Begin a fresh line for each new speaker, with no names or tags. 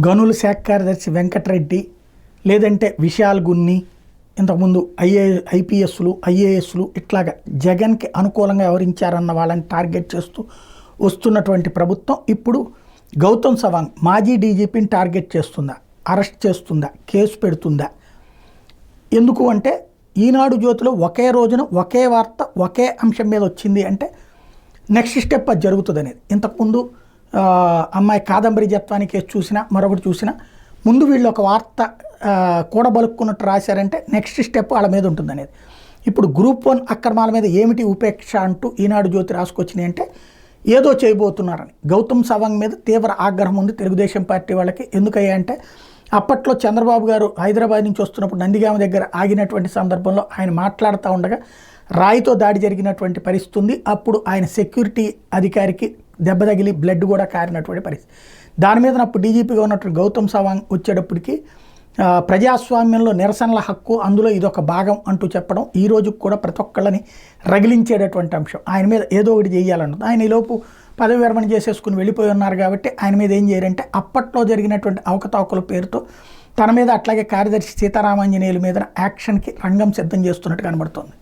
గనుల శాఖ కార్యదర్శి వెంకటరెడ్డి, లేదంటే విశాల్ గున్ని, ఇంతకుముందు ఐపీఎస్లు ఐఏఎస్లు ఇట్లాగా జగన్కి అనుకూలంగా వ్యవహరించారన్న వాళ్ళని టార్గెట్ చేస్తూ వస్తున్నటువంటి ప్రభుత్వం ఇప్పుడు గౌతమ్ సవాంగ్ మాజీ డీజీపీని టార్గెట్ చేస్తుందా, అరెస్ట్ చేస్తుందా, కేసు పెడుతుందా? ఎందుకు అంటే ఈనాడు జ్యోతిలో ఒకే రోజున ఒకే వార్త ఒకే అంశం మీద వచ్చింది అంటే నెక్స్ట్ స్టెప్ అది జరుగుతుంది అనేది. ఇంతకుముందు అమ్మాయి కాదంబరి జత్వాని కేసు చూసినా మరొకటి చూసినా ముందు వీళ్ళు ఒక వార్త కూడబలుక్కున్నట్టు రాశారంటే నెక్స్ట్ స్టెప్ వాళ్ళ మీద ఉంటుంది అనేది. ఇప్పుడు గ్రూప్ 1 అక్రమాల మీద ఏమిటి ఉపేక్ష అంటూ ఈనాడు జ్యోతి రాసుకొచ్చినాయి అంటే ఏదో చేయబోతున్నారని. గౌతమ్ సవాంగ్ మీద తీవ్ర ఆగ్రహం ఉంది తెలుగుదేశం పార్టీ వాళ్ళకి. ఎందుకయ్యా అంటే అప్పట్లో చంద్రబాబు గారు హైదరాబాద్ నుంచి వస్తున్నప్పుడు నందిగామ దగ్గర ఆగినటువంటి సందర్భంలో ఆయన మాట్లాడుతూ ఉండగా రాయితో దాడి జరిగినటువంటి పరిస్థితి ఉంది. అప్పుడు ఆయన సెక్యూరిటీ అధికారికి దెబ్బ తగిలి బ్లడ్ కూడా కారినటువంటి పరిస్థితి. దాని మీద అప్పుడు డీజీపీగా ఉన్నటువంటి గౌతమ్ సవాంగ్ వచ్చేటప్పటికి ప్రజాస్వామ్యంలో నిరసనల హక్కు, అందులో ఇదొక భాగం అంటూ చెప్పడం ఈ రోజుకు కూడా ప్రతి ఒక్కళ్ళని రగిలించేటటువంటి అంశం. ఆయన మీద ఏదో ఒకటి చేయాలన్నది. ఆయన ఈలోపు పదవి విరమణ చేసేసుకుని వెళ్ళిపోయి ఉన్నారు కాబట్టి ఆయన మీద ఏం చేయారంటే అప్పట్లో జరిగినటువంటి అవకతవకల పేరుతో తన మీద అట్లాగే కార్యదర్శి సీతారామాంజనేయుల మీద యాక్షన్కి రంగం సిద్ధం చేస్తున్నట్టు కనబడుతోంది.